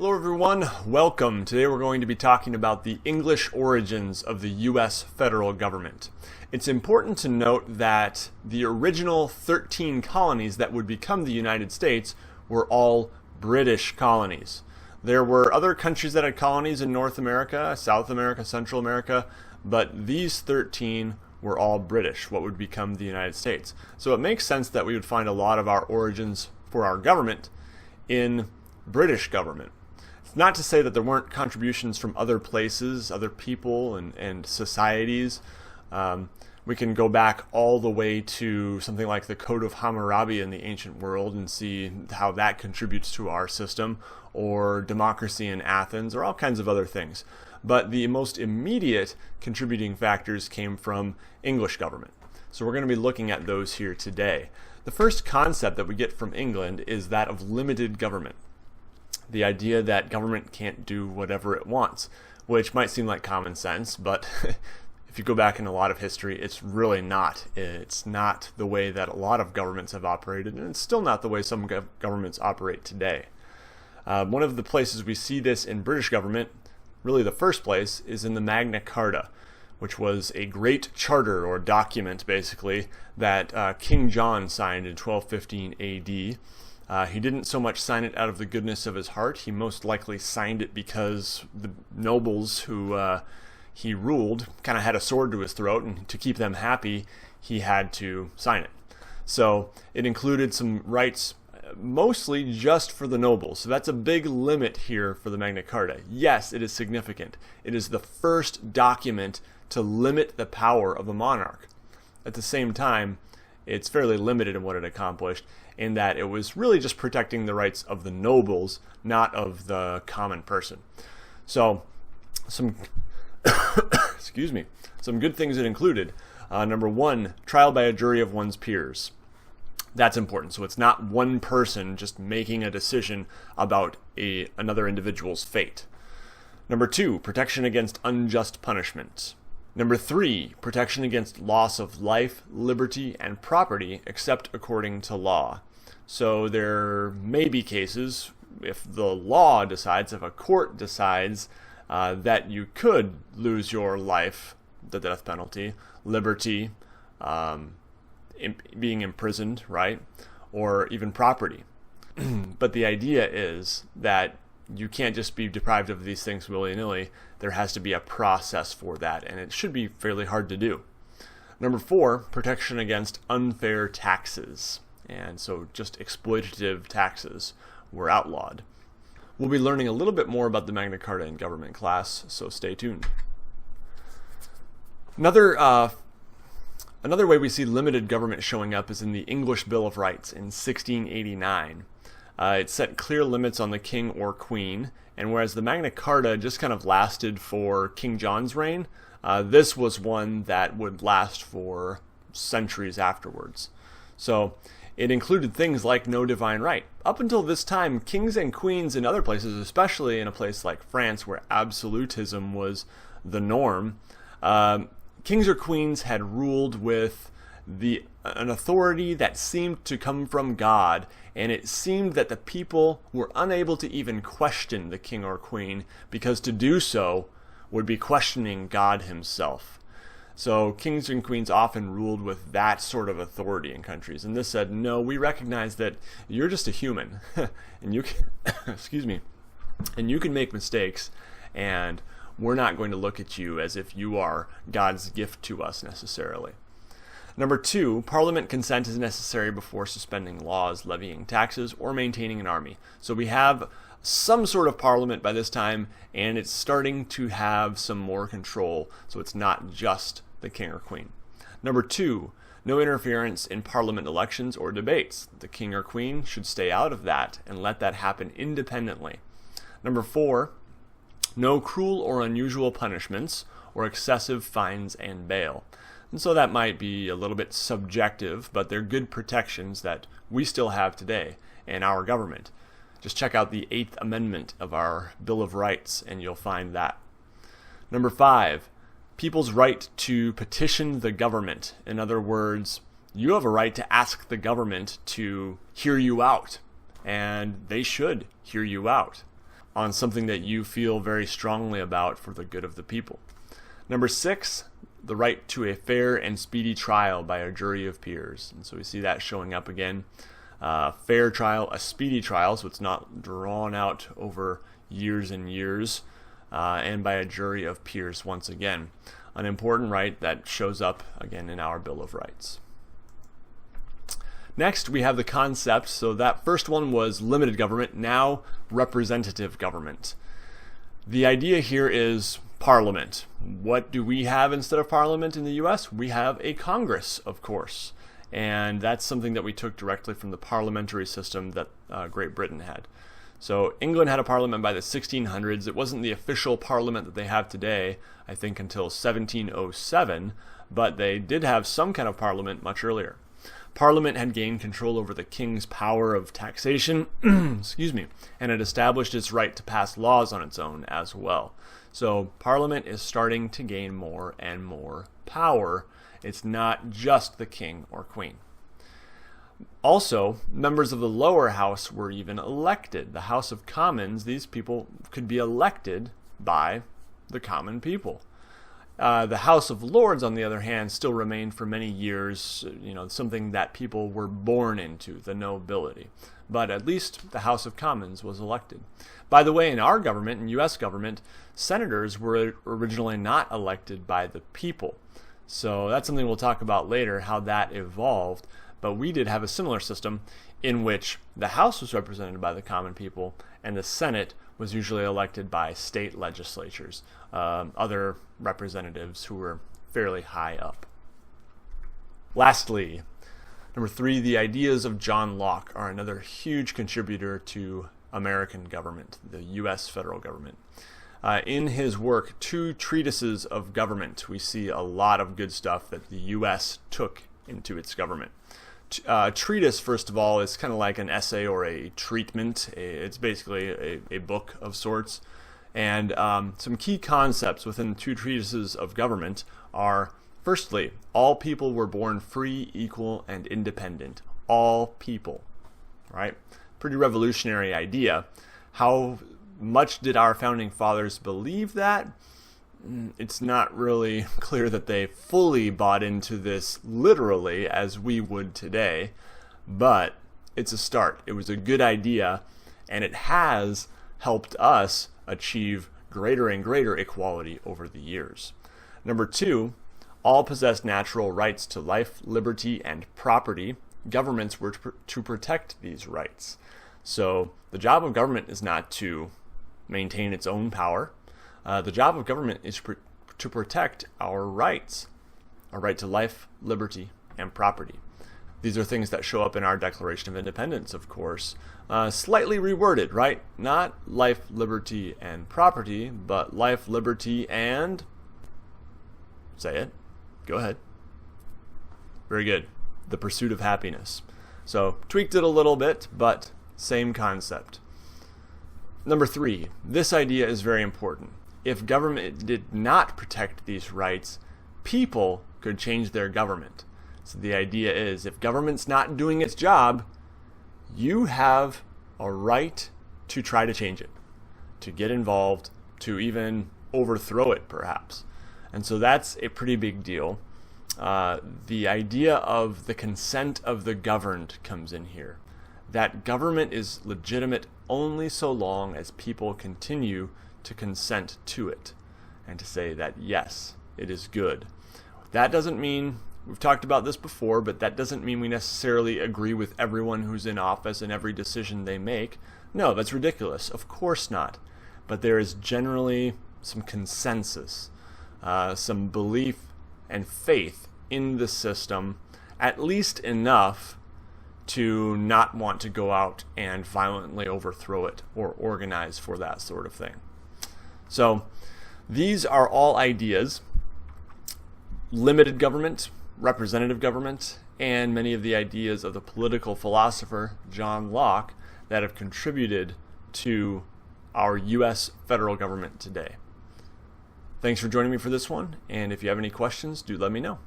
Hello everyone, welcome. Today we're going to be talking about the English origins of the U.S. federal government. It's important to note that the original 13 colonies that would become the United States were all British colonies. There were other countries that had colonies in North America, South America, Central America, but these 13 were all British, what would become the United States. So it makes sense that we would find a lot of our origins for our government in British government. It's not to say that there weren't contributions from other places, other people, and societies. We can go back all the way to something like the Code of Hammurabi in the ancient world and see how that contributes to our system, or democracy in Athens, or all kinds of other things. But the most immediate contributing factors came from English government. So we're going to be looking at those here today. The first concept that we get from England is that of limited government. The idea that government can't do whatever it wants, which might seem like common sense, but if you go back in a lot of history, it's really not. It's not the way that a lot of governments have operated, and it's still not the way some governments operate today. One of the places we see this in British government, really the first place, is in the Magna Carta, which was a great charter or document, basically, that King John signed in 1215 AD. He didn't so much sign it out of the goodness of his heart. He most likely signed it because the nobles who he ruled kind of had a sword to his throat, and to keep them happy, he had to sign it. So it included some rights mostly just for the nobles. So that's a big limit here for the Magna Carta. Yes, it is significant. It is the first document to limit the power of a monarch. At the same time, it's fairly limited in what it accomplished, in that it was really just protecting the rights of the nobles, not of the common person. So, some some good things it included. Number one, trial by a jury of one's peers. That's important. So it's not one person just making a decision about another individual's fate. Number two, protection against unjust punishment. Number three, protection against loss of life, liberty, and property except according to law. So there may be cases, if the law decides, if a court decides that you could lose your life, the death penalty, liberty, being imprisoned, right, or even property. But the idea is that you can't just be deprived of these things willy-nilly. There has to be a process for that, and it should be fairly hard to do. Number four, protection against unfair taxes. And so just exploitative taxes were outlawed. We'll be learning a little bit more about the Magna Carta in government class, so stay tuned. Another way we see limited government showing up is in the English Bill of Rights in 1689. It set clear limits on the king or queen, and whereas the Magna Carta just kind of lasted for King John's reign, this was one that would last for centuries afterwards. So it included things like no divine right. Up until this time, kings and queens in other places, especially in a place like France where absolutism was the norm, kings or queens had ruled with an authority that seemed to come from God, and it seemed that the people were unable to even question the king or queen, because to do so would be questioning God himself. So kings and queens often ruled with that sort of authority in countries, and this said, no, we recognize that you're just a human, and you can, and you can make mistakes, and we're not going to look at you as if you are God's gift to us necessarily. Number two, Parliament consent is necessary before suspending laws, levying taxes, or maintaining an army. So we have some sort of Parliament by this time, and it's starting to have some more control, so it's not just the king or queen. Number two, no interference in Parliament elections or debates. The king or queen should stay out of that and let that happen independently. Number four, no cruel or unusual punishments or excessive fines and bail. And so that might be a little bit subjective, but they're good protections that we still have today in our government. Just check out the 8th Amendment of our Bill of Rights and you'll find that. Number five, people's right to petition the government. In other words, you have a right to ask the government to hear you out, and they should hear you out. on something that you feel very strongly about for the good of the people. Number 6, the right to a fair and speedy trial by a jury of peers. And so we see that showing up again. Fair trial, a speedy trial, so it's not drawn out over years and years, and by a jury of peers once again. An important right that shows up again in our Bill of Rights. Next, we have the concept. So that first one was limited government, now representative government. The idea here is Parliament. What do we have instead of Parliament in the US? We have a Congress, of course. And that's something that we took directly from the parliamentary system that Great Britain had. So England had a parliament by the 1600s. It wasn't the official parliament that they have today, I think, until 1707, but they did have some kind of parliament much earlier. Parliament had gained control over the king's power of taxation, excuse me, and had established its right to pass laws on its own as well. So Parliament is starting to gain more and more power. It's not just the king or queen. Also, members of the lower house were even elected. The House of Commons, these people could be elected by the common people. The House of Lords, on the other hand, still remained for many years, something that people were born into, the nobility. But at least the House of Commons was elected. By the way, in our government, in U.S. government, senators were originally not elected by the people. So that's something we'll talk about later, how that evolved. But we did have a similar system in which the House was represented by the common people and the Senate was usually elected by state legislatures, other representatives who were fairly high up. Lastly, number 3, the ideas of John Locke are another huge contributor to American government, the U.S. federal government. In his work, 2 treatises of government, we see a lot of good stuff that the U.S. took into its government. Treatise, first of all, is kind of like an essay or a treatment. It's basically a book of sorts. And some key concepts within the 2 treatises of government are, firstly, all people were born free, equal, and independent. All people, right? Pretty revolutionary idea. How much did our founding fathers believe that? It's not really clear that they fully bought into this literally as we would today, but it's a start. It was a good idea, and it has helped us achieve greater and greater equality over the years. Number 2, all possessed natural rights to life, liberty, and property. Governments were to protect these rights. So the job of government is not to maintain its own power. The job of government is to protect our rights, our right to life, liberty, and property. These are things that show up in our Declaration of Independence, of course, slightly reworded, right? Not life, liberty, and property, but life, liberty, and... Say it. Go ahead. Very good. The pursuit of happiness. So, tweaked it a little bit, but same concept. Number 3, this idea is very important. If government did not protect these rights, people could change their government. So the idea is, if government's not doing its job, you have a right to try to change it, to get involved, to even overthrow it, perhaps. And so that's a pretty big deal. The idea of the consent of the governed comes in here. That government is legitimate only so long as people continue to consent to it and to say that, yes, it is good. That doesn't mean, we've talked about this before, but that doesn't mean we necessarily agree with everyone who's in office and every decision they make. No, that's ridiculous. Of course not. But there is generally some consensus, some belief and faith in the system, at least enough to not want to go out and violently overthrow it or organize for that sort of thing. So these are all ideas: limited government, representative government, and many of the ideas of the political philosopher John Locke that have contributed to our U.S. federal government today. Thanks for joining me for this one, and if you have any questions, do let me know.